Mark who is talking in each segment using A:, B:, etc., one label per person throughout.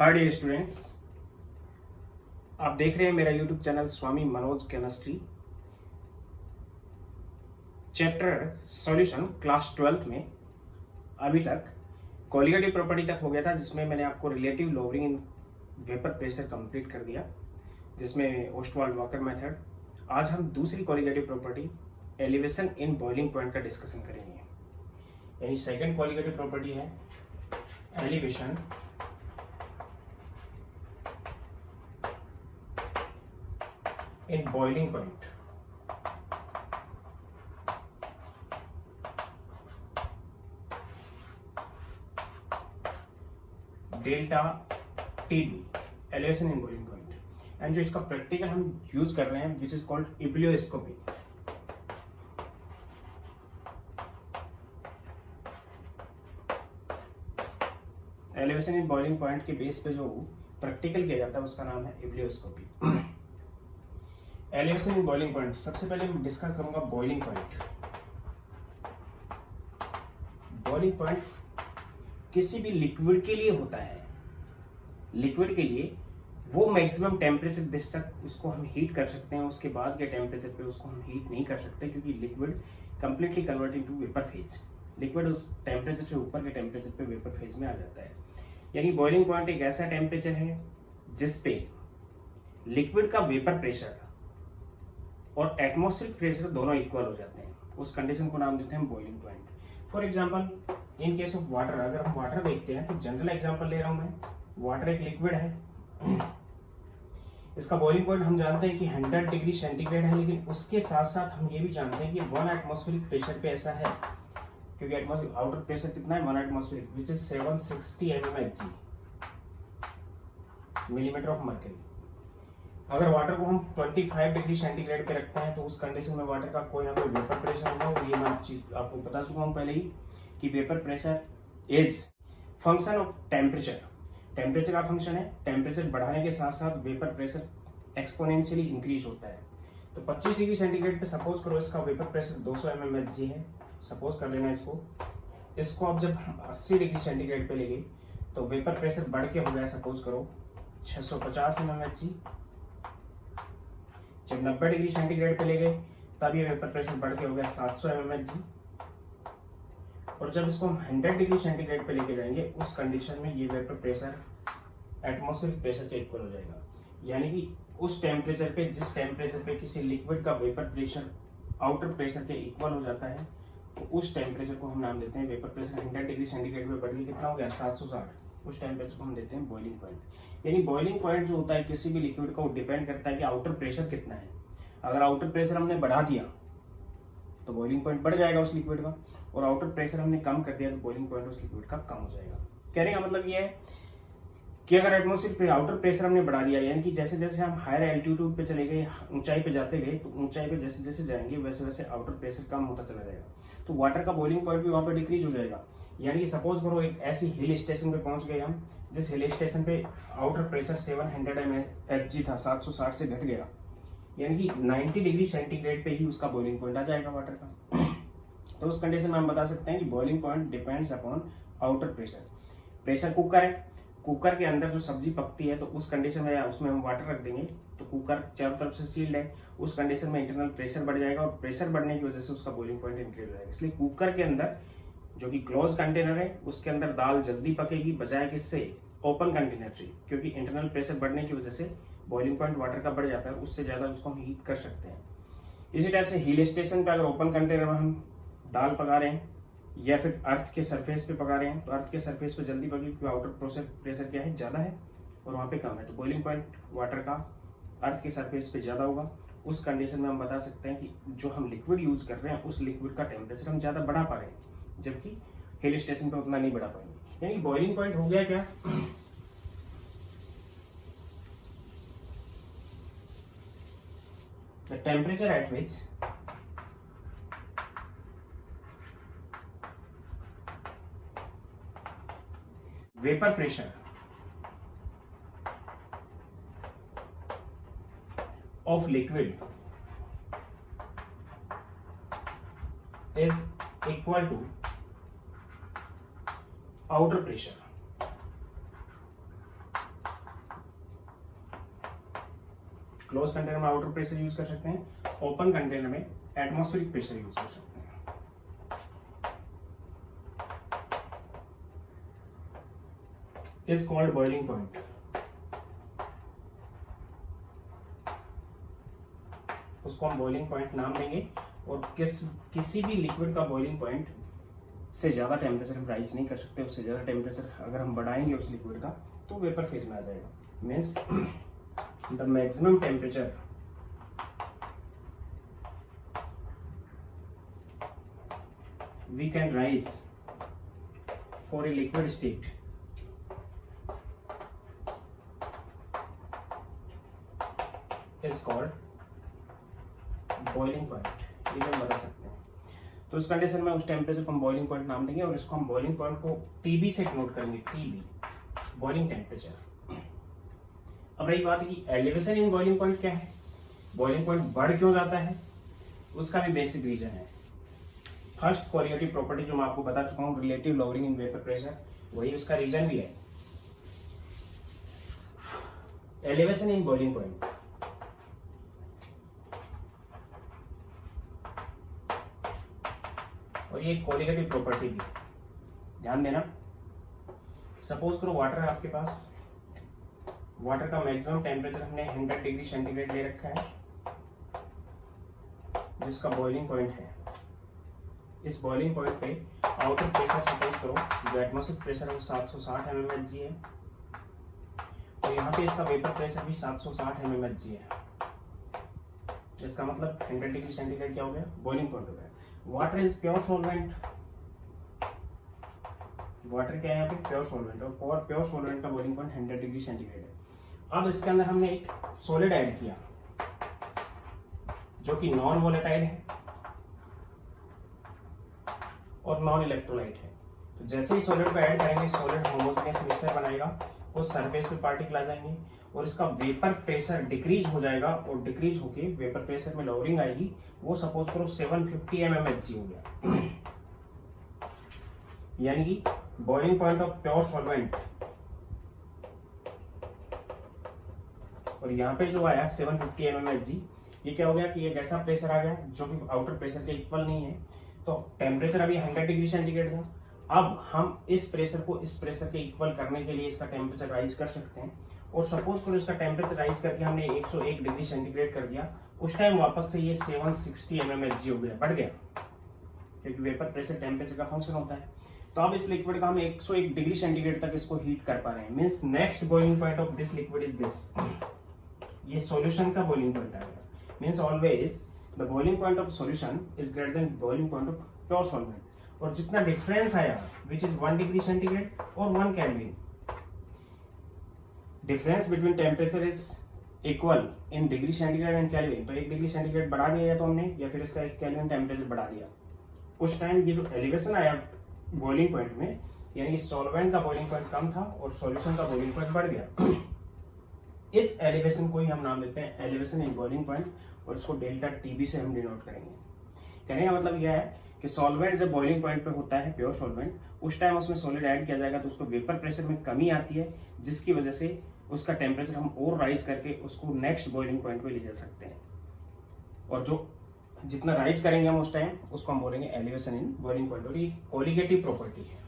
A: Hi dear students, आप देख रहे हैं मेरा YouTube channel Swami Manoj chemistry. Chapter solution class 12th में अभी तक कोलिगेटिव प्रॉपर्टी तक हो गया था, जिसमें मैंने आपको relative lowering in vapour pressure complete कर दिया, जिसमें ओस्टवाल्ड वॉकर मेथड। आज हम दूसरी colligative property elevation in boiling point का डिस्कशन करेंगे। यानी सेकंड कोलिगेटिव प्रॉपर्टी है elevation in boiling point। Delta T D elevation in boiling point. And जो इसका प्रैक्टिकल हम यूज कर रहे हैं which is called ebullioscopy. Elevation in boiling point के बेस पे जो प्रैक्टिकल किया जाता है उसका नाम है इब्लियोस्कोपी। एलिवेशन इन बॉइलिंग पॉइंट, सबसे पहले मैं डिस्कस करूंगा बॉइलिंग पॉइंट। बॉइलिंग पॉइंट किसी भी लिक्विड के लिए होता है। लिक्विड के लिए वो मैक्सिमम टेम्परेचर दे तक उसको हम हीट कर सकते हैं, उसके बाद के टेम्परेचर पे उसको हम हीट नहीं कर सकते, क्योंकि liquid completely convert into vapour phase. Liquid उस टेम्परेचर से ऊपर के टेम्परेचर पे वेपर फेज में आ जाता है। यानी बॉइलिंग पॉइंट एक ऐसा टेम्परेचर है जिसपे लिक्विड का वेपर प्रेशर और एटमॉस्फेरिक प्रेशर दोनों इक्वल हो जाते हैं। उस कंडीशन को नाम देते हैं boiling point. For example in case of water, अगर हम वाटर देखते हैं तो जनरल एग्जांपल ले रहा हूं मैं। वाटर एक लिक्विड है, इसका बॉइलिंग पॉइंट हम जानते हैं कि 100 डिग्री सेंटीग्रेड है, लेकिन उसके साथ साथ हम ये भी जानते हैं कि 1 एटमॉस्फेरिक प्रेशर पे ऐसा है, क्योंकि एटमॉस्फेरिक आउटर प्रेशर कितना है 1 atmospheric which is 760 mmHg millimetre of mercury. अगर वाटर को हम 25 डिग्री सेंटीग्रेड पे रखते हैं तो उस कंडीशन में वाटर का कोई ना कोई वेपर प्रेशर होगा। और ये मैं आपको बता चुका हूं पहले ही कि vapour pressure is function of temperature. Temperature का फंक्शन है। टेम्परेचर बढ़ाने के साथ साथ वेपर प्रेशर एक्सपोनेंशियली इंक्रीज होता है। तो 25 डिग्री सेंटीग्रेड पे सपोज करो इसका वेपर प्रेशर 200 mmHg है, सपोज कर लेना इसको अब जब हम 80 डिग्री सेंटीग्रेड पे लेंगे तो वेपर प्रेशर बढ़ के हो गया सपोज करो 650 mmHg। जब 90 डिग्री सेंटीग्रेड पे ले गए तब ये वेपर प्रेशर बढ़ के हो गया 700 mmHg। और जब इसको हम 100 डिग्री सेंटीग्रेड पे लेके जाएंगे उस कंडीशन में ये वेपर प्रेशर एटमॉस्फेरिक प्रेशर के इक्वल हो जाएगा। यानी कि उस टेम्परेचर पे, जिस टेम्परेचर पे किसी लिक्विड का वेपर प्रेशर आउटर प्रेशर के इक्वल हो जाता है, तो उस टेम्परेचर को हम नाम देते हैं वेपर प्रेशर 100 डिग्री सेंटीग्रेड पे बढ़ के कितना हो गया 760। उस टेम्परेचर को हम देते हैं बॉइलिंग पॉइंट। यानी बॉइलिंग पॉइंट जो होता है किसी भी लिक्विड का, वो डिपेंड करता है कि आउटर प्रेशर कितना है। अगर आउटर प्रेशर हमने बढ़ा दिया तो बॉइलिंग पॉइंट बढ़ जाएगा उस लिक्विड का, और आउटर प्रेशर हमने कम कर दिया तो बॉइलिंग पॉइंट उस लिक्विड का कम हो जाएगा। कहने का मतलब ये है कि अगर एटमॉस्फेयर पे आउटर प्रेशर हमने बढ़ा दिया, यानी कि जैसे जैसे हम हायर एल्टीट्यूड पे चले गए, ऊंचाई पे जाते गए, तो ऊंचाई पे जैसे जैसे जाएंगे वैसे वैसे आउटर प्रेशर कम होता चला जाएगा, तो वाटर का बॉइलिंग पॉइंट भी वहां पे डिक्रीज हो जाएगा। यानी कि सपोज करो एक ऐसी हिल स्टेशन पे पहुंच गए हम, जिस हिल स्टेशन पे आउटर प्रेशर 700 mmHg था, 760 से घट गया, यानी कि 90 डिग्री सेंटीग्रेड पे ही उसका बॉइलिंग पॉइंट आ जाएगा वाटर का। तो उस कंडीशन में हम बता सकते हैं कि boiling point depends upon outer pressure. Pressure cooker है, कुकर के अंदर जो सब्जी पकती है तो उस कंडीशन में उसमें हम वाटर रख देंगे तो कुकर चारों तरफ से सील्ड है, उस कंडीशन में इंटरनल प्रेशर बढ़ जाएगा, और प्रेशर बढ़ने की वजह से उसका बॉइलिंग पॉइंट इंक्रीज हो जाएगा। इसलिए कुकर के अंदर जो कि क्लोज कंटेनर है उसके अंदर दाल जल्दी पकेगी, बजाय किससे ओपन कंटेनर से, क्योंकि इंटरनल प्रेशर बढ़ने की वजह से बॉइलिंग पॉइंट वाटर का बढ़ जाता है, उससे ज्यादा उसको हम हीट कर सकते हैं। इसी टाइप से हिल स्टेशन पे अगर ओपन कंटेनर में हम दाल पका रहे हैं या फिर अर्थ के सरफेस पे पका रहे हैं तो अर्थ के सरफेस पे जल्दी पकेगी, क्योंकि आउटर प्रेशर क्या है ज्यादा है और वहां पे कम है, तो बॉइलिंग पॉइंट वाटर का अर्थ के सरफेस पे ज्यादा होगा। उस कंडीशन में हम बता सकते हैं कि जो हम लिक्विड यूज कर रहे हैं उस लिक्विड का टेम्परेचर हम ज्यादा बढ़ा पा रहे हैं, जबकि हिल स्टेशन पे उतना नहीं बढ़ा पाएंगे। यानी बॉइलिंग पॉइंट हो गया क्या, the temperature at which vapor pressure of liquid is equal to outer pressure। Close container में आउटर प्रेशर यूज कर सकते हैं, ओपन कंटेनर में एटमॉस्फेरिक प्रेशर यूज कर सकते हैं। Is called boiling point. उसको हम बॉइलिंग पॉइंट नाम देंगे, और किसी भी लिक्विड का बॉइलिंग पॉइंट से ज्यादा टेम्परेचर हम राइज नहीं कर सकते। उससे ज्यादा टेम्परेचर अगर हम बढ़ाएंगे उस लिक्विड का तो वेपर फेज में आ जाएगा। Means the maximum temperature we can rise for a liquid state is called boiling point. ये हम बता सकते हैं। तो इस कंडीशन में उस टेम्परेचर को हम बॉइलिंग पॉइंट नाम देंगे, और इसको हम बॉइलिंग पॉइंट को टीबी से नोट करेंगे, टीबी बॉइलिंग टेम्परेचर। अब रही बात कि एलिवेशन इन बॉइलिंग पॉइंट क्या है, बॉइलिंग पॉइंट बढ़ क्यों जाता है, उसका भी बेसिक रीजन है। फर्स्ट कोरिलेटिव प्रॉपर्टी जो मैं आपको बता चुका हूं, relative lowering in vapour pressure, वही उसका रीजन भी है। एलिवेशन इन बॉइलिंग पॉइंट, और ये कोरिलेटिव प्रॉपर्टी भी ध्यान देना। सपोज करो वाटर है आपके पास, वाटर का मैक्सिमम टेम्परेचर हमने 100 डिग्री सेंटीग्रेड ले रखा है, जिसका बॉइलिंग पॉइंट है। इस बॉइलिंग पॉइंट पे आउटर प्रेशर सपोज करो, जो एटमॉस्फेरिक प्रेशर है वो 760 mmHg है, और यहाँ पे इसका वेपर प्रेशर भी 760 mmHg है। इसका मतलब 100 डिग्री सेंटीग्रेड क्या हो गया, बॉइलिंग पॉइंट हो गया। Water is pure solvent, water क्या है यहाँ पे, प्योर सॉल्वेंट, और प्योर सॉल्वेंट का बॉइलिंग पॉइंट 100 डिग्री सेंटीग्रेड है। अब इसके अंदर हमने एक सॉलिड ऐड किया जो कि नॉन वोलेटाइल है और नॉन इलेक्ट्रोलाइट है। तो जैसे ही सॉलिड को ऐड करेंगे, सॉलिड होमोजेनियस मिक्सचर बनाएगा, कुछ सरफेस पे पार्टिकल आ जाएंगे, और इसका वेपर प्रेशर डिक्रीज हो जाएगा, और डिक्रीज होके वेपर प्रेशर में लोअरिंग आएगी। वो सपोज करो 750 mmHg हो गया, यानी कि boiling point of pure solvent. और यहाँ पे जो आया 750 mmHg, ये क्या हो गया कि एक ऐसा प्रेशर आ गया जो कि आउटर प्रेशर के इक्वल नहीं है। तो टेम्परेचर अभी 100 डिग्री सेंटीग्रेड था, अब हम इस प्रेशर को इस प्रेशर के इक्वल करने के लिए इसका टेम्परेचर राइज कर सकते हैं। और सपोज करो इसका टेम्परेचर राइज करके हमने 101 डिग्री सेंटीग्रेड कर दिया, उस टाइम वापस से ये 760 mmHg हो गया, बढ़ गया, क्योंकि वेपर प्रेशर टेम्परेचर का फंक्शन होता है। तो अब इस लिक्विड का हम 101 डिग्री सेंटीग्रेड तक इसको हीट कर पा रहे हैं। Means next boiling point of this liquid is this, ये सॉल्यूशन का बॉइलिंग पॉइंट आएगा। Means always the boiling point of solution is greater than boiling point of pure solvent. और जितना डिफरेंस आया विच इज 1 डिग्री सेंटीग्रेड और 1 kelvin, difference between temperature is equal in degree centigrade and kelvin. तो 1 degree centigrade बढ़ा दिया तो हमने, या फिर इसका 1 केल्विन टेम्परेचर बढ़ा दिया, उस टाइम ये जो एलिवेशन आया बॉइलिंग पॉइंट में, यानी सॉल्वेंट का बॉइलिंग पॉइंट कम था और सॉल्यूशन का बॉइलिंग पॉइंट बढ़ गया। इस एलिवेशन को ही हम नाम देते हैं एलिवेशन इन बॉइलिंग पॉइंट, और इसको डेल्टा टीबी से हम डिनोट करेंगे। कहने का मतलब यह है कि सॉल्वेंट जब बॉइलिंग पॉइंट पे होता है, प्योर सॉल्वेंट, उस टाइम उसमें सॉलिड ऐड किया जाएगा तो उसको वेपर प्रेशर में कमी आती है, जिसकी वजह से उसका टेम्परेचर हम और राइज करके उसको नेक्स्ट बॉइलिंग पॉइंट पे ले जा सकते हैं। और जो जितना राइज करेंगे हम उस टाइम, उसको हम बोलेंगे एलिवेशन इन बॉइलिंग पॉइंट, और ये कोलिगेटिव प्रॉपर्टी है।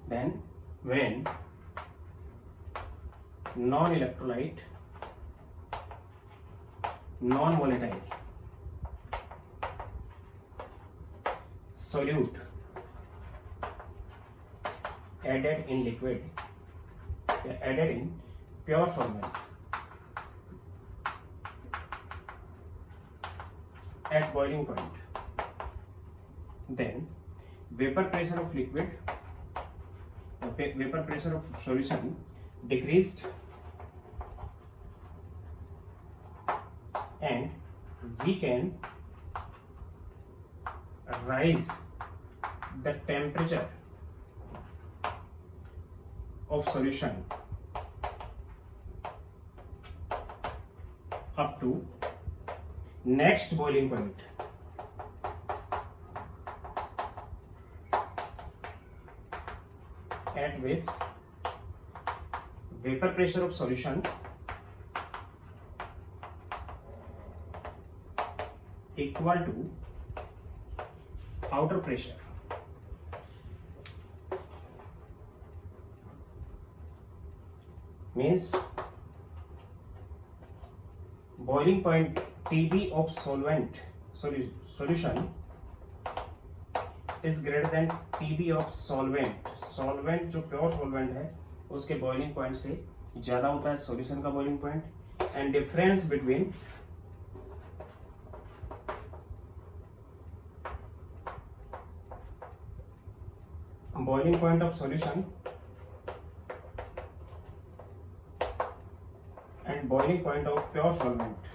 A: Then when non-electrolyte, non-volatile solute added in liquid, added in pure solvent at boiling point, then vapor pressure of liquid, vapor pressure of solution decreased, and we can raise the temperature of solution up to next boiling point, at which vapour pressure of solution equal to outer pressure means boiling point TB of solvent solution is greater than TB of solvent. solvent जो pure solvent है उसके boiling point से ज्यादा होता है solution का boiling point, and difference between boiling point of solution and boiling point of pure solvent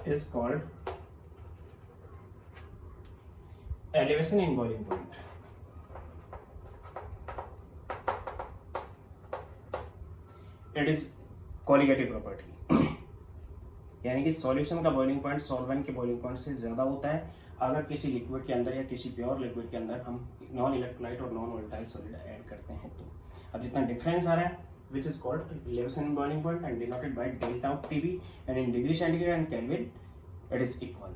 A: is called elevation in boiling point. It is colligative property. यानी कि सॉल्यूशन का बॉइलिंग पॉइंट सॉल्वेंट के boiling point से ज्यादा होता है अगर किसी लिक्विड के अंदर या किसी प्योर लिक्विड के अंदर हम नॉन इलेक्ट्रोलाइट और नॉन वोलेटाइल सॉलिड ऐड करते हैं। तो अब जितना डिफरेंस आ रहा है which is called elevation in boiling point and denoted by delta of TB and in degree centigrade and kelvin it is equal.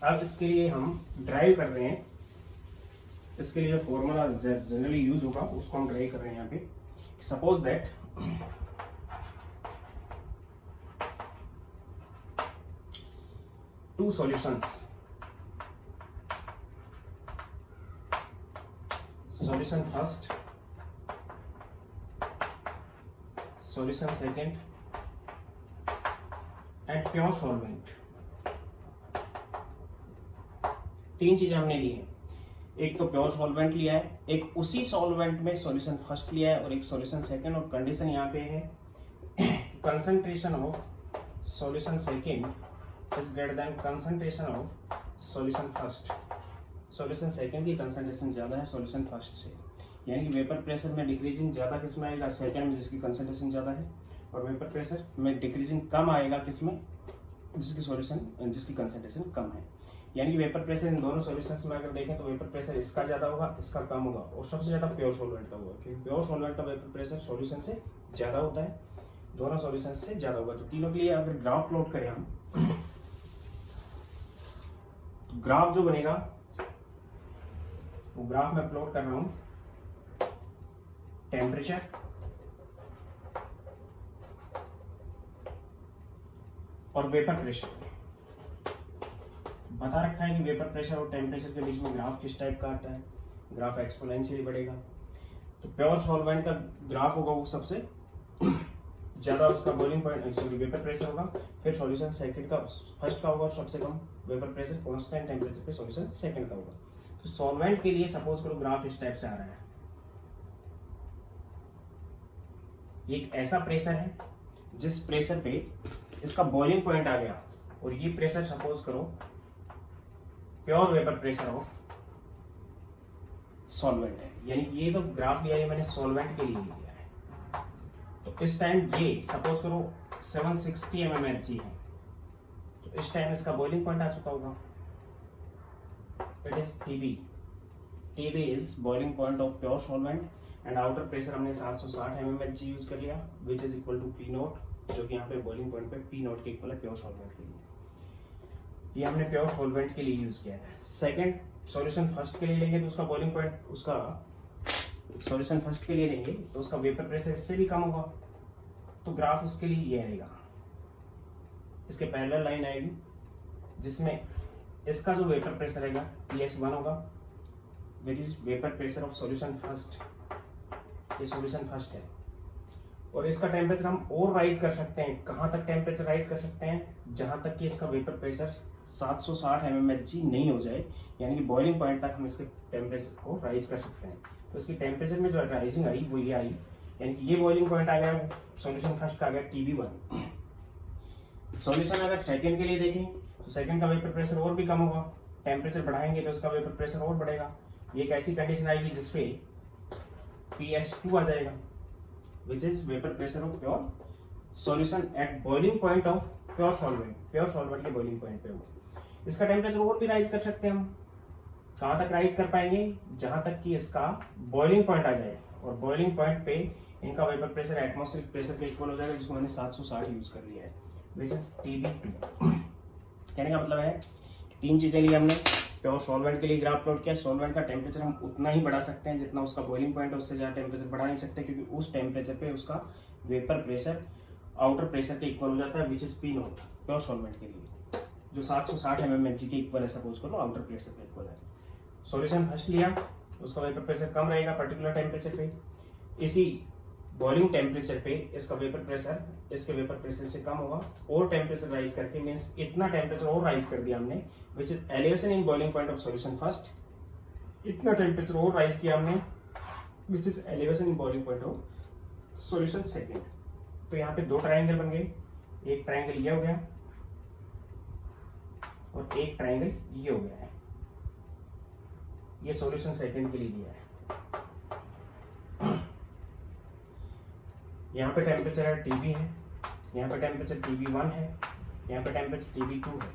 A: अब इसके लिए हम ड्राइव कर रहे हैं, इसके लिए जो फॉर्मूला जनरली यूज होगा उसको हम ड्राइव कर रहे हैं यहाँ पे। Suppose that two solutions, solution first, solution second and pure solvent। तीन चीजें हमने ली हैं, एक तो प्योर सॉल्वेंट लिया है, एक उसी सॉल्वेंट में सॉल्यूशन फर्स्ट लिया है और एक सॉल्यूशन सेकंड, और कंडीशन यहाँ पे है concentration of solution second is greater than concentration of solution first। solution second की concentration ज्यादा है solution first से, यानी कि वेपर प्रेशर में डिक्रीजिंग ज्यादा किस में आएगा, सेकंड में जिसकी concentration ज्यादा है, और वेपर प्रेशर में डिक्रीजिंग कम आएगा किस में, जिसकी concentration कम है। यानी कि वेपर प्रेशर इन दोनों सॉल्यूशंस में अगर देखें तो वेपर प्रेशर इसका ज्यादा होगा, इसका कम होगा, और सबसे ज्यादा प्योर सॉल्वेंट का होगा, क्योंकि प्योर सॉल्वेंट का वेपर प्रेशर सॉल्यूशन से ज्यादा होता है, दोनों सॉल्यूशन से ज्यादा होगा। तो तीनों के लिए अगर ग्राफ प्लॉट करें हम, ग्राफ जो बनेगा वो ग्राफ में प्लॉट कर रहा हूं टेम्परेचर और वेपर प्रेशर। बता रखा है कि वेपर प्रेशर और टेम्परेचर के बीच में ग्राफ किस टाइप का आता है, ग्राफ एक्सपोनेंशियली बढ़ेगा। तो प्योर सॉल्वेंट का ग्राफ होगा वो सबसे ज्यादा, उसका boiling point sorry vapour pressure होगा, फिर सॉल्यूशन सेकंड का फर्स्ट का होगा और सबसे कम वेपर प्रेशर कांस्टेंट टेम्परेचर पे सॉल्यूशन सेकंड का होगा। तो सॉल्वेंट के लिए सपोज करो ग्राफ इस टाइप से आ रहा है, ये एक ऐसा प्रेशर है जिस प्रेशर पे इसका बॉइलिंग पॉइंट आ गया, और ये प्रेशर सपोज करो pure vapour pressure of solvent है, यानी कि ये तो ग्राफ लिया है मैंने सॉल्वेंट के लिए लिया है। तो इस टाइम ये सपोज करो 760 mmHg है, तो इस टाइम इसका बॉइलिंग पॉइंट आ चुका होगा, it is TB। TB is boiling point of pure solvent and outer pressure हमने 760 mmHg यूज कर लिया, which is equal to P nought, जो कि यहाँ पे बॉइलिंग पॉइंट पे P नोट के इक्वल है प्योर सॉल्वेंट के लिए। ये हमने प्योर सॉल्वेंट के लिए यूज किया है। सेकंड सॉल्यूशन फर्स्ट के लिए लेंगे तो उसका बॉइलिंग पॉइंट, उसका सॉल्यूशन फर्स्ट के लिए लेंगे तो उसका वेपर प्रेशर इससे भी कम होगा, तो ग्राफ उसके लिए ये आएगा, इसके पैरेलल लाइन आएगी जिसमें इसका जो वेपर प्रेशर आएगा PS1 होगा, which is vapour pressure of solution first. ये सॉल्यूशन फर्स्ट है, और इसका टेम्परेचर हम और राइज कर सकते हैं। कहाँ तक टेम्परेचर राइज कर सकते हैं, जहां तक कि इसका वेपर प्रेशर 760 mmHg नहीं हो जाए, यानी कि बॉइलिंग पॉइंट तक हम इसके टेम्परेचर को राइज कर सकते हैं। तो इसकी टेम्परेचर में जो राइजिंग आई वो ये आई, यानी कि ये बॉइलिंग पॉइंट आ गया सॉल्यूशन फर्स्ट का आ गया TB1। सॉल्यूशन अगर सेकंड के लिए देखें तो सेकंड का वेपर प्रेशर और भी कम होगा, टेम्परेचर बढ़ाएंगे तो इसका वेपर प्रेशर और बढ़ेगा। ये एक ऐसी कंडीशन आएगी जिसपे PS2 आ जाएगा, which is vapor pressure of pure solution at boiling point of pure solvent। Pure solvent के बॉइलिंग पॉइंट पे होगा, इसका टेम्परेचर और भी राइज कर सकते हैं हम, कहाँ तक राइज कर पाएंगे, जहां तक कि इसका बॉइलिंग पॉइंट आ जाए, और बॉइलिंग पॉइंट पे इनका वेपर प्रेशर एटमॉस्फेरिक प्रेशर के इक्वल हो जाएगा, जिसको मैंने 760 यूज कर लिया है, विच इज TB2। कहने का मतलब है तीन चीजें ली हमने। प्योर सॉल्वेंट के लिए ग्राफ प्लॉट किया। सॉल्वेंट का टेम्परेचर हम उतना ही बढ़ा सकते हैं जितना उसका बॉइलिंग पॉइंट है, उससे ज़्यादा टेम्परेचर बढ़ा नहीं सकते, क्योंकि उस टेम्परेचर पे उसका वेपर प्रेशर आउटर प्रेशर के इक्वल हो जाता है, which is P note pure solvent के लिए, जो 760 mmHg के इक्वल है, सपोज करो आउटर प्रेशर के इक्वल है। सॉल्यूशन फर्स्ट लिया, उसका वेपर प्रेशर कम रहेगा पर्टिकुलर टेम्परेचर पे, इसी बॉइलिंग टेम्परेचर पे इसका वेपर प्रेशर इसके वेपर प्रेशर से कम होगा, और टेम्परेचर राइज करके मीन्स इतना टेम्परेचर और राइज कर दिया हमने, which is elevation in boiling point of solution first. इतना टेम्परेचर और राइज किया हमने, which is elevation in boiling point of solution second. तो यहाँ पे दो ट्राइंगल बन गए, एक ट्राइंगल ये हो गया और एक ट्राइंगल ये हो गया है। ये सॉल्यूशन सेकेंड के लिए दिया है। यहाँ पे टेम्परेचर है TB है, यहाँ पे टेम्परेचर TB1 है, यहाँ पे टेम्परेचर TB2 है।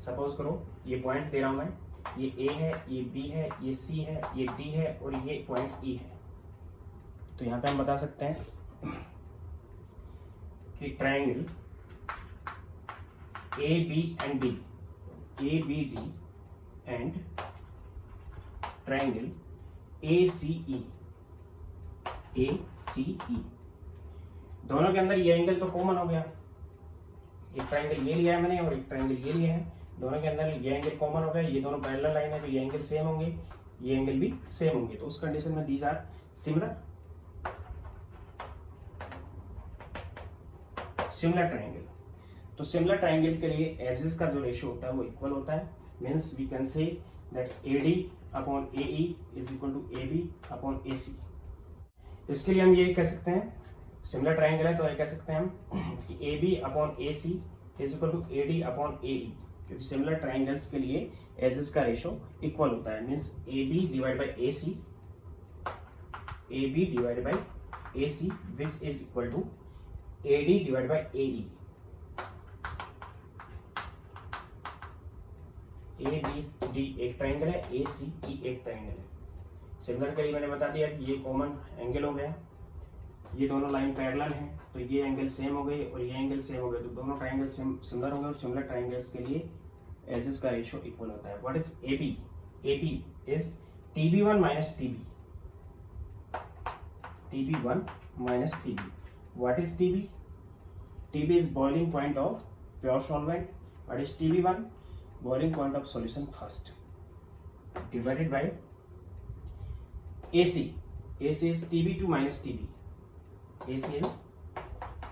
A: सपोज करो ये पॉइंट दे रहा हूं मैं, ये A है, ये B है, ये C है, ये D है और ये पॉइंट E है। तो यहाँ पे हम बता सकते हैं कि triangle ABD and triangle ACE दोनों के अंदर ये एंगल तो कॉमन हो गया। एक ट्राइंगल ये लिया है मैंने और एक ट्राइंगल ये लिया है, दोनों के अंदर ये एंगल कॉमन हो गया। ये दोनों पैरेलल लाइन है तो ये एंगल सेम होंगे, ये एंगल भी सेम होंगे। तो उस कंडीशन में दीज आर सिमिलर ट्राइंगल। तो सिमिलर ट्राइंगल के लिए एजेस का जो रेशियो होता है वो इक्वल होता है। Means we can say that AD upon AE is equal to AB upon AC। इसके लिए हम ये कह सकते हैं, सिमिलर ट्राइंगल है तो ये कह सकते हैं हम कि AB upon AC is equal to AD upon AE, क्योंकि सिमिलर ट्राइंगल्स के लिए एजेस का रेशियो इक्वल होता है। Means AB divide by AC which is equal to AD divide by AE। ABD एक ट्राइंगल है, ACE एक ट्राइंगल है। सिमिलर के लिए मैंने बता दिया कि ये कॉमन एंगल हो गया, ये दोनों लाइन पैरेलल हैं तो ये एंगल सेम हो गई और ये एंगल सेम हो गए, तो दोनों ट्राइंगल सिमिलर हो गए। और सिमिलर ट्राइंगल्स के लिए एजेस का रेशियो इक्वल होता है। What is AB? AB is TB1 minus TB। TB1 minus TB। What is TB? TB is boiling point of pure solvent. What is TB1? Boiling point of solution first divided by AC is TB2 minus TB. AC is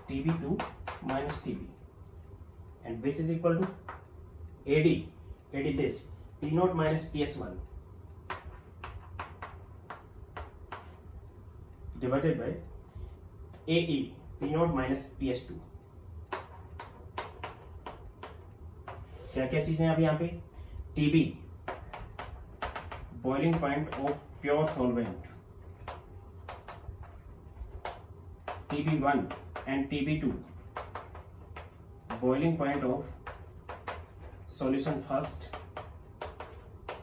A: TB2 minus TB, and which is equal to AD this P naught minus PS1 divided by AE P naught minus PS2। क्या क्या चीजें अब यहाँ पे? TB boiling point of pure solvent, TB1 and TB2 boiling point of solution first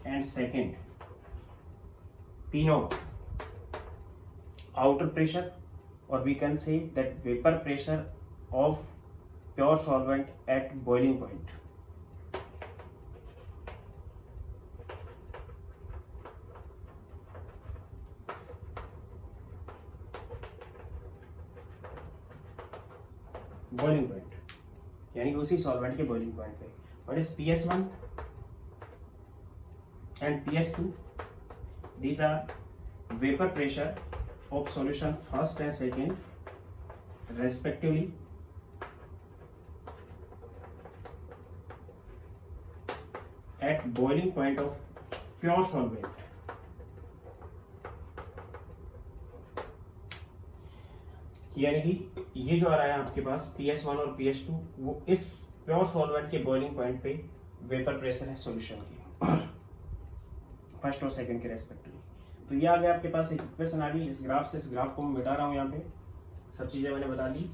A: and second, P naught outer pressure, or we can say that vapor pressure of pure solvent at boiling point। Boiling point यानी कि उसी solvent के boiling point पे। What is PS1 and PS2? These are vapour pressure of solution first and second respectively at boiling point of pure solvent. यानी कि ये जो आ रहा है आपके पास PS1 और PS2 वो इस प्योर सॉल्वेंट के बॉइलिंग पॉइंट पे वेपर प्रेशर है सॉल्यूशन की फर्स्ट और सेकंड के रेस्पेक्टिवली। तो ये आ गया आपके पास एक इक्वेशन आ गई इस ग्राफ से। इस ग्राफ को मैं मिटा रहा हूं, यहाँ पे सब चीजें मैंने बता दी।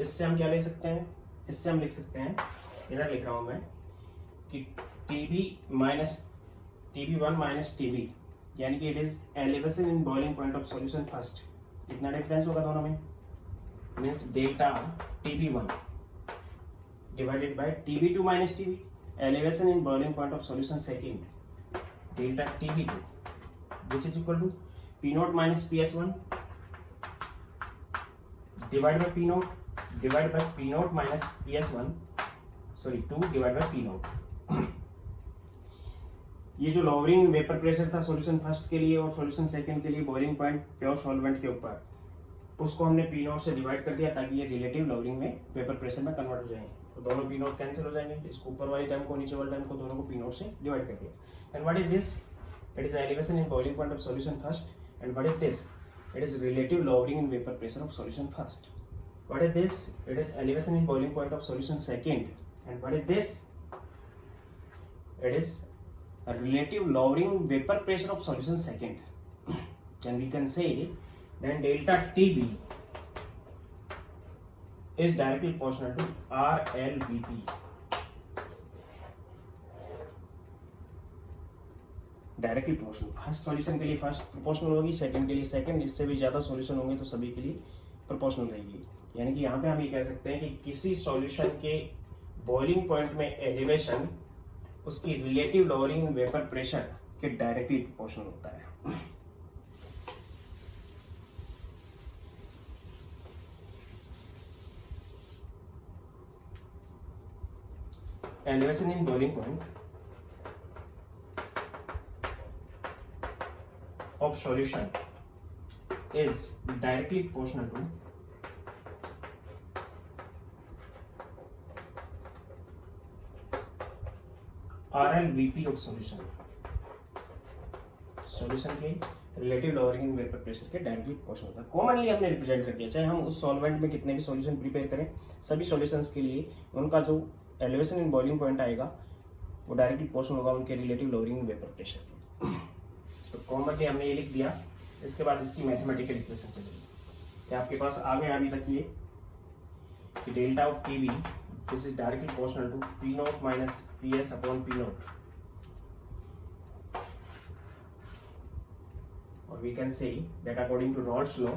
A: इससे हम क्या ले सकते हैं? इससे हम लिख सकते हैं, इधर लिख रहा हूं मैं कि TB minus TB1 minus TB, यानी कि it is elevation in boiling point of solution first, इतना डिफरेंस होगा दोनों में, means delta TB1 divided by TB2 minus TB, elevation in boiling point of solution second, delta TB2 which is equal to P0 minus PS1 divided by P0 divided by P0 minus PS1, sorry 2 divided by P0। ये जो lowering vapour pressure था solution first के लिए और solution second के लिए boiling point pure solvent के ऊपर, उसको हमने P0 से डिवाइड कर दिया ताकि ये रिलेटिव लॉवरिंग में वेपर प्रेशर में कन्वर्ट हो जाएंगे। तो दोनों P0 कैंसिल हो जाएंगे, इसको ऊपर वाली टर्म को नीचे वाली टर्म को दोनों को P0 से डिवाइड कर दिया। And what is this? It is elevation in boiling point of solution first. And what is this? It is relative lowering in vapor pressure of solution first. What is this? It is elevation in boiling point of solution second. And what is this? It is a relative lowering vapor pressure of solution second. Then we can say then delta TB is directly proportional to RLVP. Directly proportional, first solution के लिए first proportional होगी, second के लिए second, इससे भी ज़्यादा solution होंगे तो सभी के लिए प्रोपोर्शनल रहेगी। यानी कि यहाँ पे हम ये कह सकते हैं कि किसी सॉल्यूशन के बॉइलिंग पॉइंट में एलिवेशन उसकी रिलेटिव लॉवरिंग वेपर प्रेशर के डायरेक्टली प्रोपोर्शनल होता है। Elevation in boiling point of solution is directly proportional to RLVP of solution, solution के relative lowering in vapour pressure के डायरेक्टली प्रोपोर्शनल होता है। कॉमनली हमने रिप्रेजेंट कर दिया, चाहे हम उस सॉल्वेंट में कितने भी सॉल्यूशन प्रिपेयर करें, सभी सॉल्यूशंस के लिए उनका जो एलिवेशन इन बॉइलिंग पॉइंट आएगा वो डायरेक्टली प्रोपोर्शनल होगा उनके relative lowering in vapour pressure के। तो कॉमनली हमने ये लिख दिया। इसके बाद इसकी मैथमेटिकल इक्वेशन चलेगी कि आपके पास आ गया अभी तक ये कि delta of TB this is directly proportional to P0 minus PS upon P0, और we can say that according to Raoult's law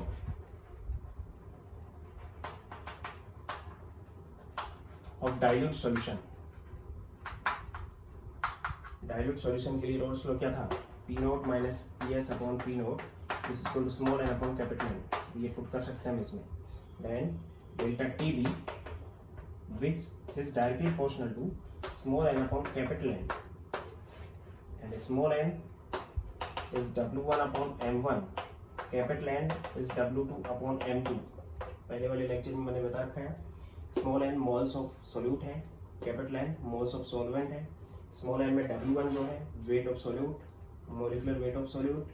A: of dilute solution, dilute solution के लिए रॉल्स लॉ क्या था? P0 minus PS upon P0 is equal to small N upon capital N, ये put कर सकते हैं हम इसमें। Then delta TB which is directly proportional to small N upon capital N, and small N is W1 upon M1, capital N is W2 upon M2। पहले वाले lecture में मैंने बता रखा है, small N moles of solute है, capital N moles of solvent है। Small N में W1 जो है weight of solute, molecular weight of solute,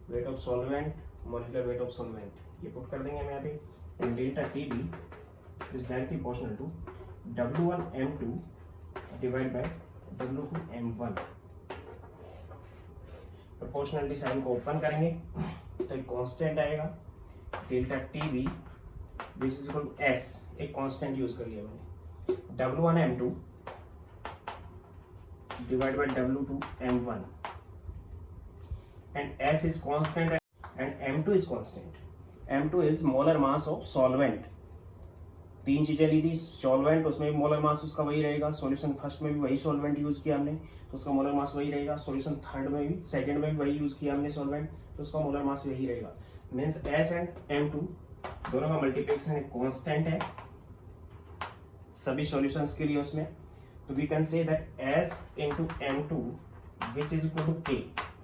A: weight of solvent, molecular weight of solvent, ये पुट कर देंगे हम यहाँ पे। And delta TB is directly proportional to W1 M2 divide by W2 M1। Proportionality sign को open करेंगे तो एक कांस्टेंट आएगा delta TB which is equal to S, एक कांस्टेंट यूज कर लिया मैंने, W1 M2 divided by W2 M1, and S is constant and M2 is constant. M2 is molar mass of solvent। तीन चीजें ली थी, सॉल्वेंट उसमें भी मोलर मास उसका वही रहेगा, सॉल्यूशन फर्स्ट में भी वही सॉल्वेंट यूज किया हमने तो उसका मोलर मास वही रहेगा, सॉल्यूशन थर्ड में भी सेकंड में भी वही यूज किया हमने सॉल्वेंट तो उसका मोलर मास वही रहेगा। मीन्स S एंड M2 दोनों का मल्टीप्लिकेशन एक कांस्टेंट है सभी सॉल्यूशंस के लिए उसमें, तो we can say that S into M2 which is equal to K,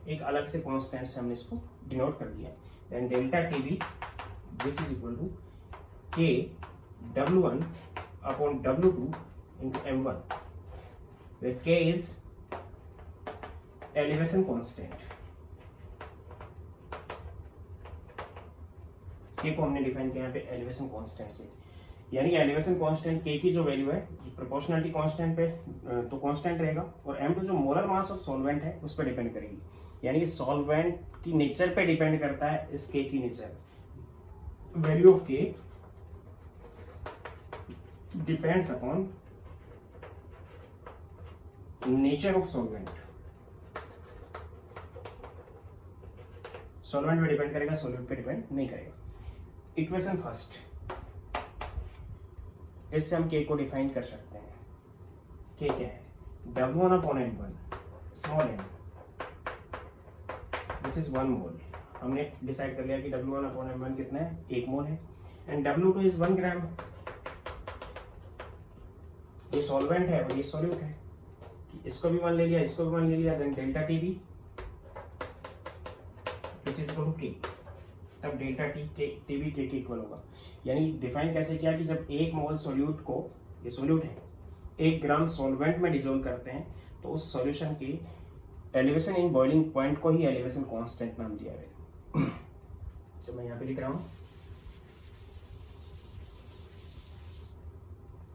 A: एक अलग से कांस्टेंट से हमने इसको डिनोट कर दिया है। Then delta TB which is equal to K W1 upon W2 into M1 where K is elevation constant। K को हमने डिफाइन किया यहाँ पे एलिवेशन कांस्टेंट से, यानी एलिवेशन कांस्टेंट K की जो वैल्यू है जो प्रोपोर्शनलिटी कांस्टेंट पे तो कांस्टेंट रहेगा, और M2 जो मोलर मास ऑफ सॉल्वेंट है उस पर डिपेंड करेगी, यानी कि सॉल्वेंट की नेचर पे डिपेंड करता है इस K की nature. Value of K depends upon nature of solvent, solvent पे डिपेंड करेगा, सॉल्यूट पे डिपेंड नहीं करेगा। इक्वेशन फर्स्ट, इससे हम के को डिफाइन कर सकते हैं। के क्या है? W1/M1 small m which is 1 मोल। हमने डिसाइड कर लिया कि W1/M1 कितना है? 1 मोल है। एंड W2 इज 1 ग्राम। ये सॉल्वेंट है और ये सॉल्यूट है, इसको भी 1 ले लिया, इसको भी 1 ले लिया, then delta T B which is equal to K. तब डेल्टा टी के टी बी के इक्वल होगा। यानी डिफाइन कैसे किया कि जब 1 मोल सॉल्यूट को, ये सॉल्यूट है, 1 ग्राम सॉल्वेंट में डिसोल्व करते हैं तो उस सॉल्यूशन की एलिवेशन इन बॉइलिंग पॉइंट को ही एलिवेशन कांस्टेंट नाम दिया गया। तो मैं यहाँ पे लिख रहा हूँ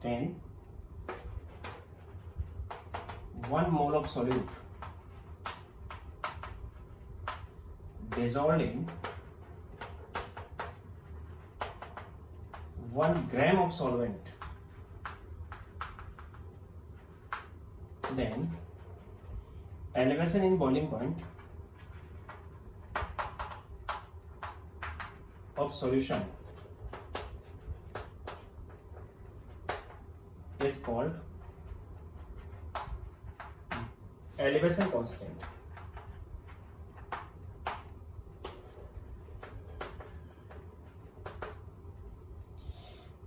A: 10 1 mole of solute dissolved in 1 gram of solvent, then elevation in boiling point of solution is called elevation constant।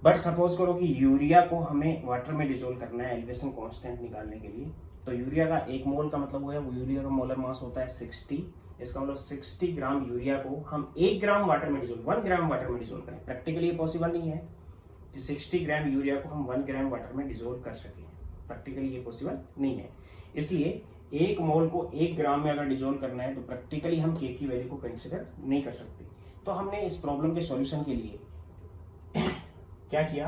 A: But suppose करो कि यूरिया को हमें वाटर में डिसोल्व करना है एलिवेशन कांस्टेंट निकालने के लिए, तो यूरिया का 1 मोल का मतलब हुआ, वो यूरिया का मोलर मास होता है 60। इसका मतलब 60 ग्राम यूरिया को हम 1 ग्राम वाटर में डिसोल्व, 1 ग्राम वाटर में डिसोल्व करें। प्रैक्टिकली ये पॉसिबल नहीं है कि 60 ग्राम यूरिया को हम 1 ग्राम वाटर में डिसोल्व कर सकें। प्रैक्टिकली ये पॉसिबल नहीं है। इसलिए 1 मोल को 1 ग्राम में अगर डिसोल्व करना है तो प्रैक्टिकली हम के की वैल्यू को कंसीडर नहीं कर सकते। तो हमने इस प्रॉब्लम के सॉल्यूशन के लिए क्या किया?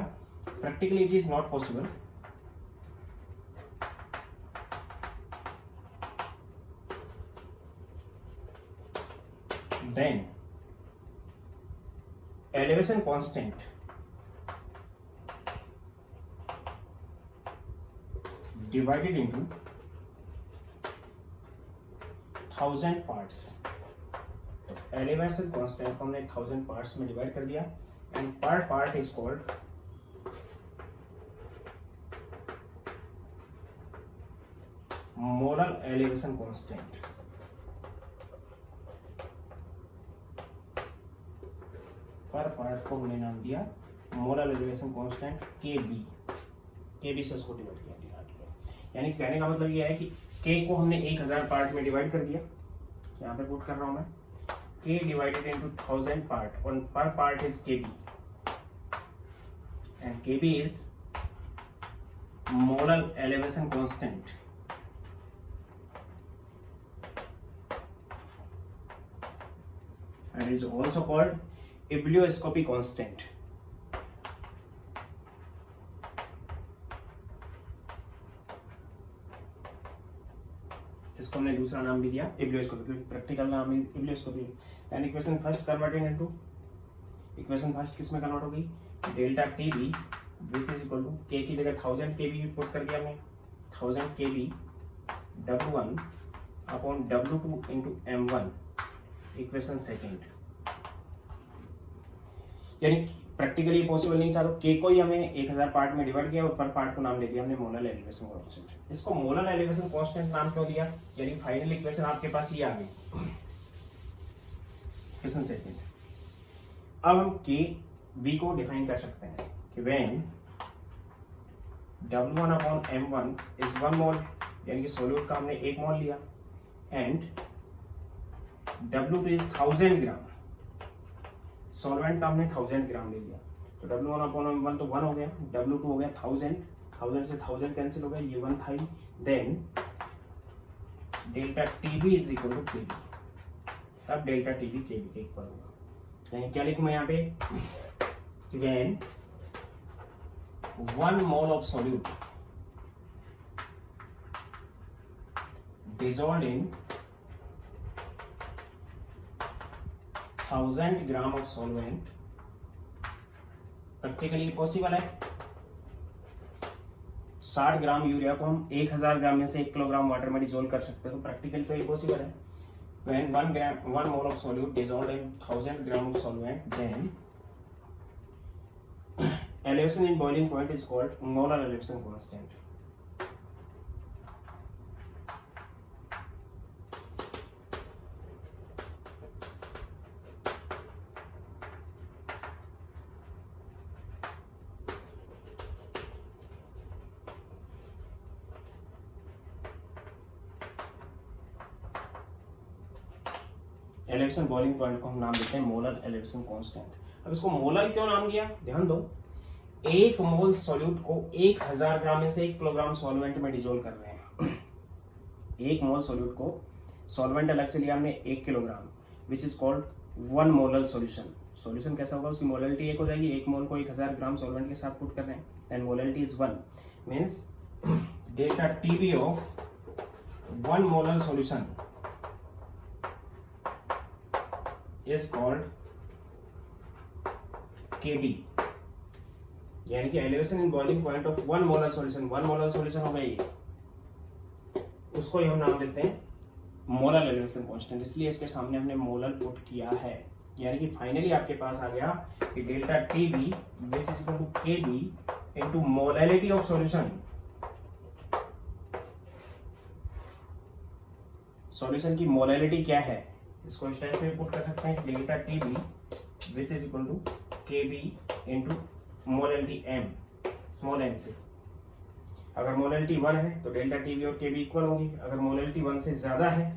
A: Practically it is not possible, then elevation constant divided into 1000 parts. तो एलिवेशन कांस्टेंट को हमने 1000 पार्ट्स में डिवाइड कर दिया एंड पर part is called molar elevation constant. पर पार्ट को हमने नाम दिया मोलर एलिवेशन कांस्टेंट के बी से उसको डिवाइड किया। यानी कहने का मतलब यह है कि के को हमने 1000 पार्ट में डिवाइड कर दिया, यहाँ पे पुट कर रहा हूं मैं, के डिवाइडेड इनटू 1000 पार्ट और per part is K B and K B is molar elevation constant and is also called ebullioscopy constant। इसको हमने दूसरा नाम भी दिया ebullioscopy, प्रैक्टिकल नाम है ebullioscopy। And equation first converted into, equation first किस में कन्वर्ट होगी? Delta T B which is equal to K की जगह 1000 के बी पुट कर दिया हमने, 1000 K B W1 upon W2 into M1 equation second. यानी प्रैक्टिकली पॉसिबल नहीं था, तो के को ही हमें 1000 पार्ट में डिवाइड किया और पर पार्ट को नाम दे दिया हमने मोलर एलिवेशन कांस्टेंट। इसको मोलर एलिवेशन कांस्टेंट नाम क्यों दिया? यानी फाइनल इक्वेशन आपके पास ये आ गई, इक्वेशन सेकेंड। अब हम के बी को डिफाइन कर सकते हैं कि व्हेन W1/M1 इज 1 मोल, यानी कि सोल्यूट का हमने 1 मोल लिया, and W2 is 1000 gram, solvent का हमने 1000 ग्राम ले लिया, तो W1/M1 तो 1 हो गया, W2 हो गया 1000, 1000 से 1000 कैंसिल हो गया, ये 1 था ही। Then delta TB is equal to KB, तब डेल्टा टीबी केबी के इक्वल होगा। यानी क्या लिखूं मैं यहाँ पे? When 1 mole of solute dissolved in 1000 gram of solvent, practically possible है, 60 ग्राम यूरिया को हम 1000 ग्राम में से 1 किलोग्राम वाटर में डिजोल्व कर सकते हैं, तो प्रैक्टिकली तो ये पॉसिबल है। When 1 mole of solute dissolved in 1000 gram of solvent, then elevation in boiling point is called molar elevation constant. Elevation boiling point को हम नाम देते हैं मोलर एलिवेशन कांस्टेंट। अब इसको मोलर क्यों नाम दिया, ध्यान दो, 1 मोल सॉल्यूट को 1000 ग्राम में से 1 किलोग्राम सॉल्वेंट में डिजोल्व कर रहे हैं। 1 मोल सॉल्यूट को सॉल्वेंट अलग से लिया हमने 1 kilogram, which is called 1 molar solution. Solution कैसा होगा, उसकी मोलरिटी 1 हो जाएगी। 1 मोल को 1000 ग्राम सॉल्वेंट के साथ पुट कर रहे हैं, and molarity is 1, means delta TB of 1 molar solution is called Kb, यानी कि elevation in boiling point of 1 molar solution. 1 molar solution हो गई, उसको ही हम नाम देते हैं मोलर एलिवेशन कांस्टेंट, इसलिए इसके सामने हमने मोलर पुट किया है। यानी कि फाइनली आपके पास आ गया कि delta TB which is equal to KB into molality of solution. Solution की मोलैलिटी क्या है, इसको इस टाइप से पुट कर सकते हैं, delta TB which is equal to KB into molality M, small M से। अगर मोलैलिटी 1 है तो डेल्टा टीबी और केबी इक्वल होगी। अगर मोलैलिटी 1 से ज्यादा है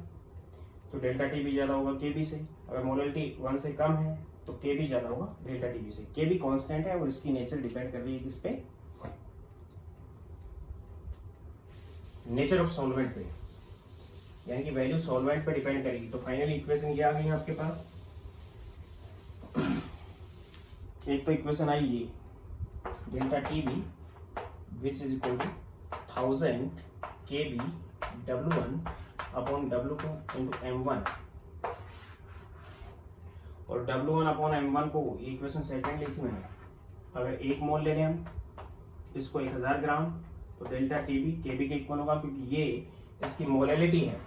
A: तो डेल्टा टीबी ज्यादा होगा केबी से। अगर मोलैलिटी 1 से कम है तो केबी ज्यादा होगा डेल्टा टीबी से। केबी कांस्टेंट है और इसकी नेचर डिपेंड कर रही है किस पे, नेचर ऑफ सॉल्वेंट पे, यानी कि वैल्यू सॉल्वेंट पे डिपेंड करेगी। तो फाइनली इक्वेशन ये आ गई है आपके पास। एक तो इक्वेशन आई ये, delta TB which is equal to 1000 KB W1 upon W2 into M1, और W1 अपॉन M1 को इक्वेशन सेकंड लिखी मैंने। अगर 1 मोल ले रहे हम इसको 1000 ग्राम, तो डेल्टा टीबी केबी के इक्वल होगा, क्योंकि ये इसकी मोलैलिटी है,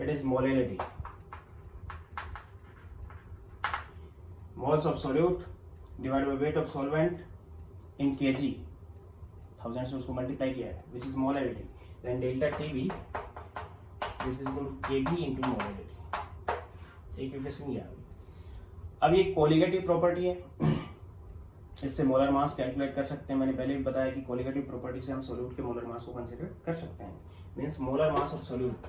A: it is molality. Moles of solute divide by weight of solvent in KG, 1000 से उसको मल्टीप्लाई किया है, which is molality. Then delta TB this is equal to KB into molality. एक इक्वेशन ये आ गई। अब ये कोलिगेटिव प्रॉपर्टी है, इससे मोलर मास कैलकुलेट कर सकते हैं। मैंने पहले भी बताया कि कोलिगेटिव प्रॉपर्टी से हम सॉल्यूट के मोलर मास को कंसीडर कर सकते हैं। Means molar mass of solute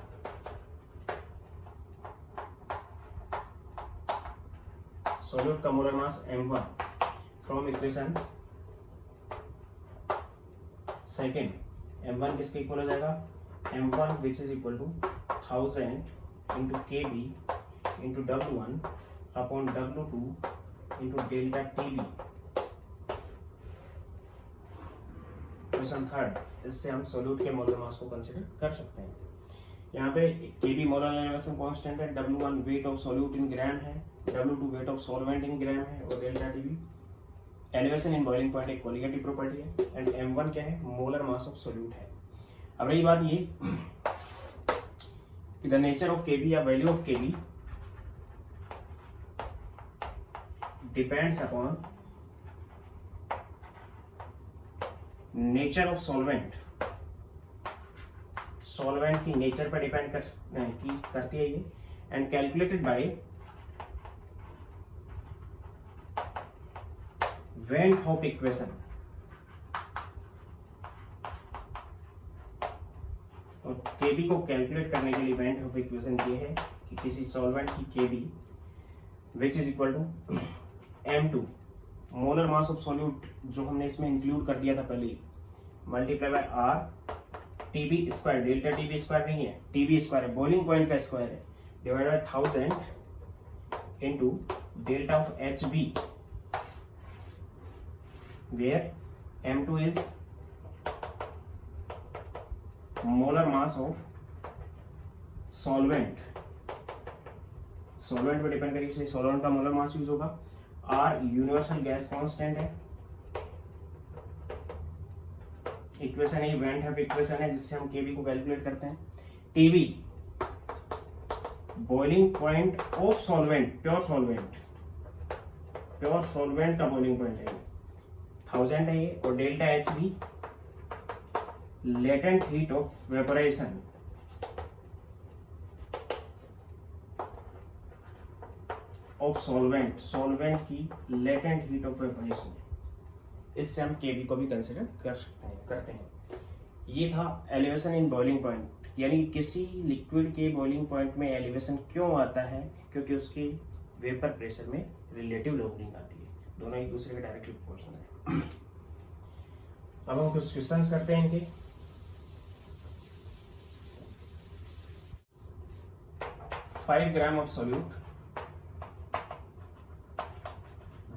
A: का molar mass m1 from equation second. m1 किसके इक्वल हो जाएगा, m1 which is equal to 1000 into KB into W1 upon W2 into delta TB. Question third, इससे हम सॉल्यूट के मोलर मास को consider कर सकते हैं। यहाँ पे केबी मोलर एलिवेशन कांस्टेंट है, W1 weight of solute in gram है, W2 weight of solvent in gram है, और delta TB elevation in boiling point एक कोलिगेटिव प्रॉपर्टी है, एंड M1 क्या है, मोलर मास ऑफ सॉल्यूट है। अब रही बात ये कि द नेचर ऑफ केबी या value of KB depends upon nature of solvent. Solvent की नेचर पर डिपेंड करती है ये, and calculated by when hope equation. और केबी को कैलकुलेट करने के लिए वेन होप इक्वेशन ये है कि किसी सॉल्वेंट की KB which is equal to M2 molar mass of solute, जो हमने इसमें इंक्लूड कर दिया था पहले, multiply by R TB square. Delta TB square नहीं है, टीबी स्क्वायर है, बॉइलिंग पॉइंट का स्क्वायर है, divide by 1000 into delta of HB, where M2 is molar mass of solvent. Solvent पे डिपेंड करेगी, सॉल्वेंट का मोलर मास यूज होगा। R universal gas constant है, इक्वेशन है, वेंट हैव इक्वेशन है जिससे हम केबी को कैलकुलेट करते हैं। TB boiling point of solvent, pure solvent का बॉइलिंग पॉइंट है 1000 है ये, और delta H B latent heat of vaporisation of solvent की लेटेंट हीट ऑफ वेपोराइजेशन। इससे हम केबी को भी कंसिडर करते हैं। ये था एलिवेशन इन बॉइलिंग पॉइंट, यानी किसी लिक्विड के बॉइलिंग पॉइंट में एलिवेशन क्यों आता है, क्योंकि उसके वेपर प्रेशर में रिलेटिव लोअरिंग आती है। दोनों एक दूसरे के डायरेक्टली प्रोपोर्शनल है। अब हम कुछ क्वेश्चंस करते हैं इनके। Five gram of solute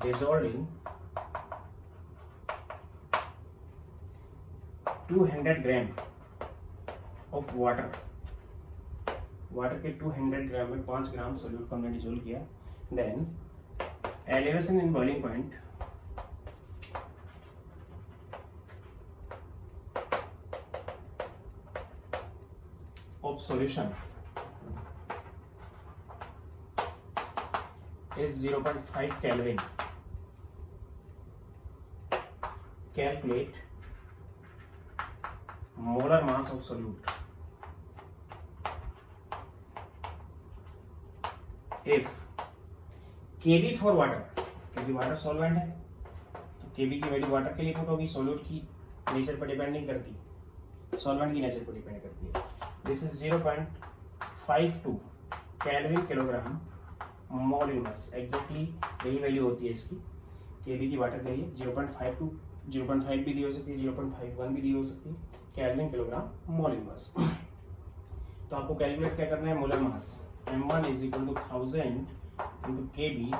A: dissolved in 200 gram of water के 200 ग्राम में 5 ग्राम सोल्यूट को हमने डिजोल्व किया। Then elevation in boiling point of solution is 0.5 Kelvin. Calculate molar mass of solute. If Kb for water, क्योंकि वाटर सॉल्वेंट है तो Kb की value water के लिए पुट होगी, सोल्यूट की नेचर पर डिपेंड नहीं करती, सॉल्वेंट की नेचर पर डिपेंड करती है। This is 0.52 kelvin kilogram mole in mass. Exactly यही वैल्यू होती है इसकी केबी की वाटर के लिए। 0.52 0.5 भी दी हो सकती है, 0.51 भी दी हो सकती है, केल्विन किलोग्राम मोल इन मास। तो आपको कैलकुलेट क्या करना है, molar mass. m1 is equal to 1000 into KB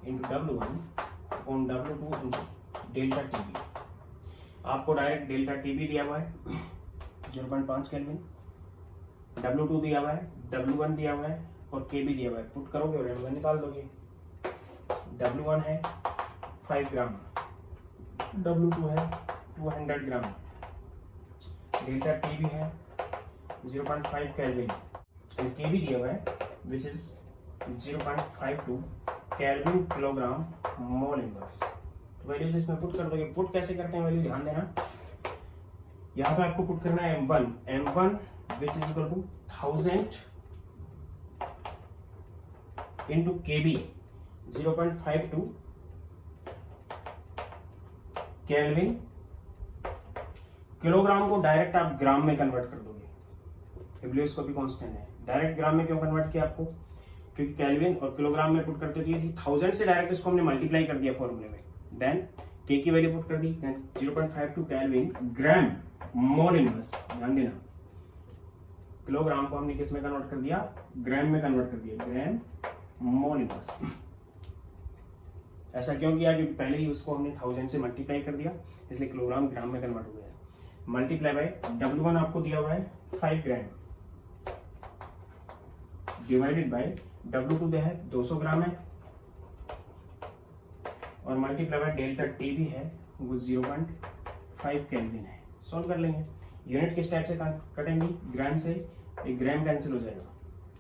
A: into w1 upon w2 into delta TB. आपको डायरेक्ट डेल्टा टीबी दिया हुआ है 0.5 केल्विन, w2 दिया हुआ है, w1 दिया हुआ है और केबी दिया हुआ है। पुट करोगे और m1 निकाल दोगे। w1 है 5 ग्राम, w2 है 200 ग्राम, डेल्टा टीबी है 0.5 केल्विन और केबी दिया हुआ है which is 0.52 kelvin kilogram mole inverse. तो वैल्यूज इसमें पुट कर दोगे। पुट कैसे करते हैं वैल्यू ध्यान देना। यहाँ पे आपको पुट करना है m1 which is equal to 1000 into KB 0.52 kelvin. Kilogram को डायरेक्ट आप ग्राम में कन्वर्ट कर दोगे। डब्ल्यूएसकोपी कांस्टेंट है, डायरेक्ट ग्राम में क्यों कन्वर्ट किया आपको, क्योंकि केल्विन और किलोग्राम में पुट करते थे। 1000 से डायरेक्ट इसको हमने मल्टीप्लाई कर दिया फॉर्मूले में। देन के की वैल्यू पुट कर दी, 0.52 केल्विन ग्राम मोल इनवर्स। ध्यान देना, किलोग्राम को हमने किस में कन्वर्ट कर दिया, ग्राम में कन्वर्ट कर दिया, ग्राम मोल इनवर्स। ऐसा क्यों किया, क्योंकि पहले ही उसको हमने 1000 से मल्टीप्लाई कर दिया, इसलिए किलोग्राम ग्राम में कन्वर्ट हो गया। मल्टीप्लाई बाय W1 आपको दिया हुआ है 5 ग्राम डिवाइडेड बाय W2 दिया है 200 ग्राम है और मल्टीप्लाई बाय डेल्टा टी भी है वो 0.5 केल्विन है। सॉल्व कर लेंगे। यूनिट किस टाइप से कटेंगी, ग्राम से एक ग्राम कैंसिल हो जाएगा,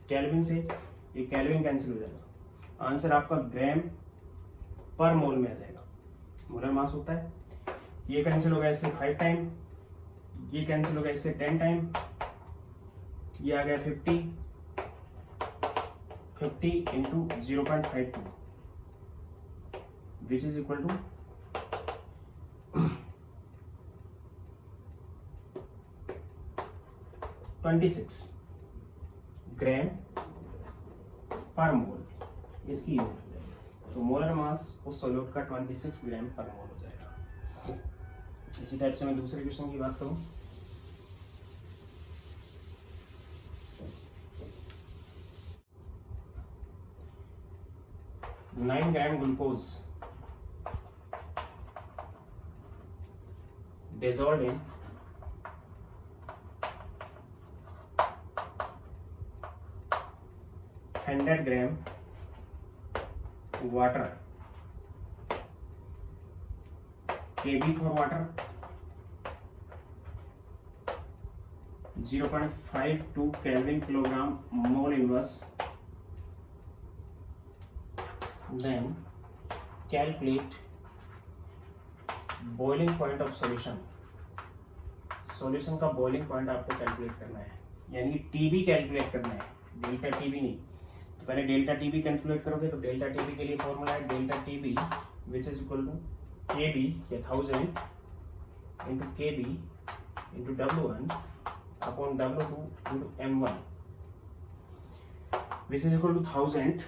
A: केल्विन से एक केल्विन कैंसिल हो जाएगा। आंसर आपका ग्राम पर मोल में आ जाएगा। मोलर मास होता है, ये कैंसिल होगा इससे 5 टाइम, ये कैंसिल होगा इससे 10 टाइम, ये आ गया 50 into 0.52 which is equal to 26 gram per mole इसकी यूनिट हो जाएगी। तो मोलर मास उस सोल्यूट का 26 ग्राम पर मोल हो जाएगा। इसी टाइप से मैं दूसरे क्वेश्चन की बात करूं। Nine gram glucose dissolved in 100 gram water, Kb for water 0.52 kelvin kilogram mole inverse, then calculate boiling point of solution. Solution का बॉइलिंग पॉइंट आपको कैलकुलेट करना है, यानी कि टीबी कैलकुलेट करना है, डेल्टा टीबी नहीं। तो पहले डेल्टा टीबी कैलकुलेट करोगे, तो डेल्टा टीबी के लिए फॉर्मूला है delta TB which is equal to KB या 1000 into KB into W1 upon W2 into M1 which is equal to 1000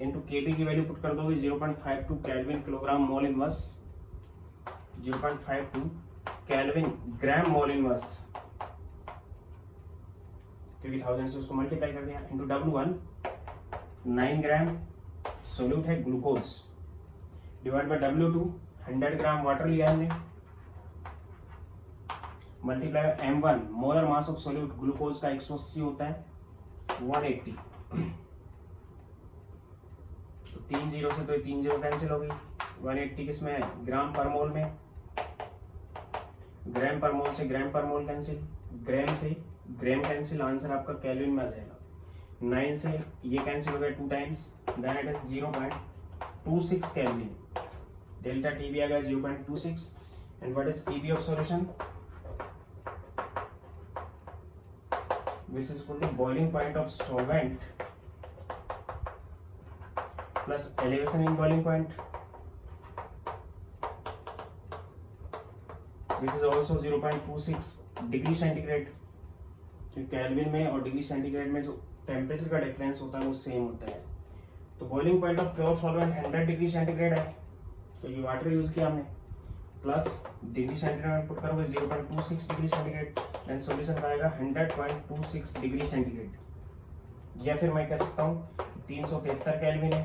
A: into KB की वैल्यू पुट कर दोगे 0.52 kelvin kilogram mole inverse, 0.52 kelvin gram mole inverse, क्योंकि 1000 से उसको multiply कर दिया, into W1 9 gram solute है glucose, divide by W2 100 gram water लिया हमने, multiply M1 molar mass of solute, glucose का 180 होता है 180, तो 3 जीरो से तो 3 जीरो कैंसिल हो गई, 180 किसमें है ग्राम पर मोल में, ग्राम पर मोल से ग्राम पर मोल कैंसिल, ग्राम से ग्राम कैंसिल, आंसर आपका केल्विन में आ जाएगा। 9 से ये कैंसिल हो गया 2 times, then it is 0.26 kelvin, delta TB आ गया 0.26, and what is TB of solution which is equal to boiling point of solvent plus elevation in boiling point which is also 0.26 degree centigrade, क्योंकि kelvin में और degree centigrade में जो temperature का difference होता है वो सेम होता है। तो boiling point of pure solvent 100 degree centigrade है, तो ये वाटर यूज किया हमने, प्लस डिग्री सेंटीग्रेड में पुट करोगे 0.26 डिग्री सेंटीग्रेड, देन सॉल्यूशन का आएगा 100.26 डिग्री सेंटीग्रेड, या फिर मैं कह सकता हूँ 373 केल्विन है,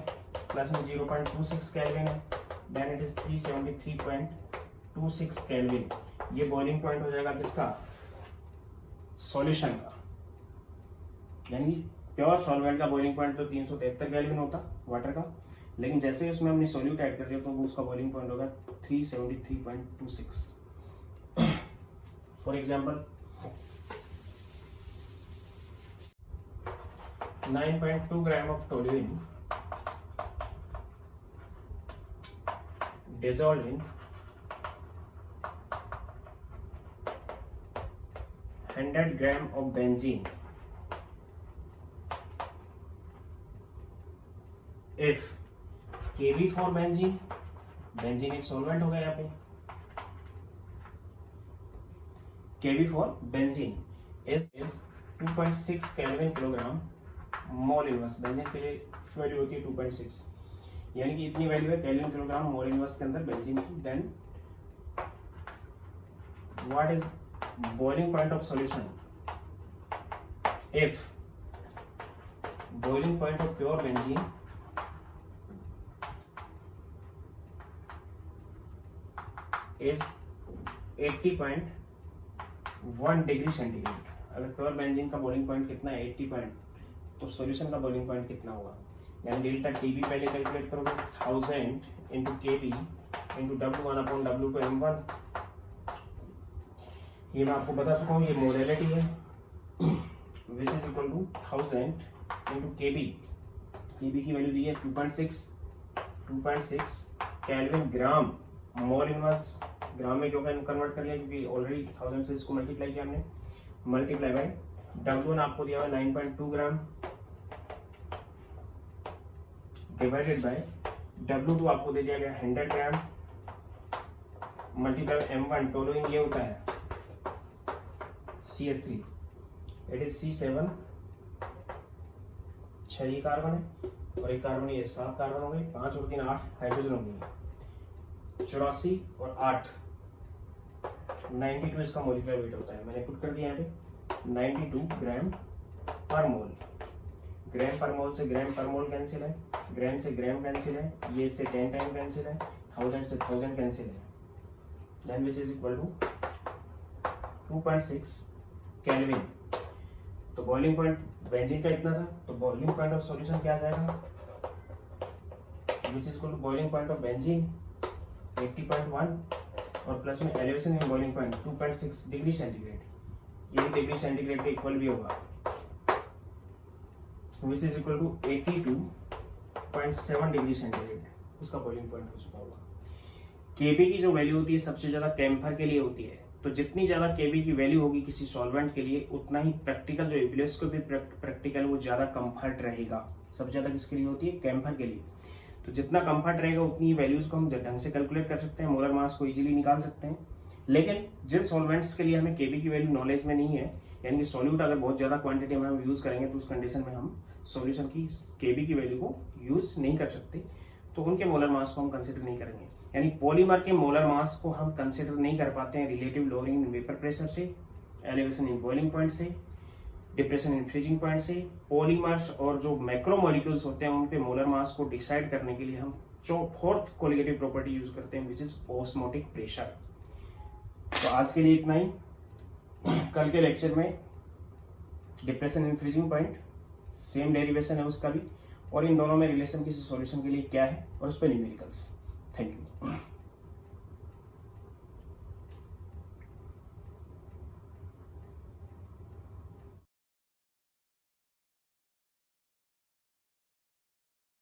A: प्लस में 0.26 केल्विन है, देन इट इज 373.26 केल्विन। ये बॉइलिंग पॉइंट हो जाएगा किसका, सॉल्यूशन का, यानी प्योर सॉल्वेंट का बॉइलिंग पॉइंट तो 373 केल्विन होता वाटर का, लेकिन जैसे ही उसमें हमने सोल्यूट ऐड कर दिया तो उसका बॉइलिंग पॉइंट होगा 373.26। For example 9.2 gram of toluene dissolved in 100 gram of benzene if Kb for benzene, benzene एक solvent हो गया यहाँ पे, Kb for benzene is 2.6 kelvin kilogram mole inverse, benzene के लिए वैल्यू होती है 2.6, यानी कि इतनी वैल्यू है केल्विन किलोग्राम मोल इनवर्स के अंदर बेंजीन की। Then what is boiling point of solution if boiling point of pure benzene is 80.1 degree centigrade. अगर प्योर बेंजीन का बॉइलिंग पॉइंट कितना है 80 पॉइंट, तो सॉल्यूशन का बॉइलिंग पॉइंट कितना होगा, यानी डेल्टा टीबी पहले कैलकुलेट करोगे 1000 into KB into W1 upon W2 M1, ये मैं आपको बता चुका हूँ, ये मोडेलिटी है which is equal to 1000 into KB, KB की वैल्यू दी है 2.6 केल्विन ग्राम मोल इनवर्स, ग्राम में क्यों कन्वर्ट कर लिया क्योंकि ऑलरेडी 1000 से इसको मल्टीप्लाई किया हमने, मल्टीप्लाई बाय W1 आपको दिया हुआ 9.2 ग्राम डिवाइडेड बाय W2 आपको दे दिया गया 100 ग्राम, मल्टीप्लाई M1 टोलुइन ये होता है CH3, it is C7, 6 he carbon है और एक कार्बन, ये 7 कार्बन हो गए, 5 और 3 8 हाइड्रोजन हो गई, 84 और 8 92 इसका मोलिकुलर वेट होता है, मैंने पुट कर दिया यहाँ पे 92 ग्राम पर मोल, ग्राम पर मोल से ग्राम पर मोल कैंसिल है, ग्राम से ग्राम कैंसिल है, ये से 10 टाइम कैंसिल है, 1000 से 1000 कैंसिल है, then which is equal to 2.6 kelvin. तो बॉइलिंग पॉइंट बेंजीन का इतना था, तो बॉइलिंग पॉइंट ऑफ सॉल्यूशन क्या आ जाएगा, which is equal to boiling point of benzene 80.1 और प्लस में elevation in boiling point 2.6 degree centigrade, ये डिग्री सेंटीग्रेड के इक्वल भी होगा, which is equal to 82.7 degree centigrade, उसका बॉइलिंग पॉइंट हो चुका होगा। केबी की जो वैल्यू होती है सबसे ज्यादा कैम्फर के लिए होती है, तो जितनी ज्यादा केबी की वैल्यू होगी किसी सॉल्वेंट के लिए उतना ही प्रैक्टिकल जो इब्लियोस्कोपिक प्रैक्टिकल वो ज्यादा कंफर्ट रहेगा। सबसे ज्यादा किसके लिए होती है? कैम्फर के लिए। तो जितना कंफर्ट रहेगा उतनी वैल्यूज को हम ढंग से कैलकुलेट कर सकते हैं, मोलर मास को इजीली निकाल सकते हैं। लेकिन जिन सॉल्वेंट्स के लिए हमें केबी की वैल्यू नॉलेज में नहीं है, यानी कि सॉल्यूट अगर बहुत ज्यादा क्वांटिटी में हम यूज करेंगे तो उस कंडीशन में हम सॉल्यूशन की केबी की वैल्यू को यूज नहीं कर सकते, तो उनके मोलर मास को हम कंसिडर नहीं करेंगे। यानी पॉलीमर के मोलर मास को हम कंसिडर नहीं कर पाते हैं relative lowering in vapour pressure से, एलिवेशन इन बॉइलिंग पॉइंट से, डिप्रेशन इन फ्रीजिंग पॉइंट से। पॉलीमर्स और जो मैक्रोमोलिक्यूल्स होते हैं उनके मोलर मास को डिसाइड करने के लिए हम फोर्थ कोलिगेटिव प्रॉपर्टी यूज करते हैं, विच इज ऑस्मोटिक प्रेशर। तो आज के लिए इतना ही। कल के लेक्चर में depression in freezing point same derivation है उसका भी, और इन दोनों में रिलेशन किसी सॉल्यूशन के लिए क्या है और उस पर न्यूमेरिकल्स। Thank you.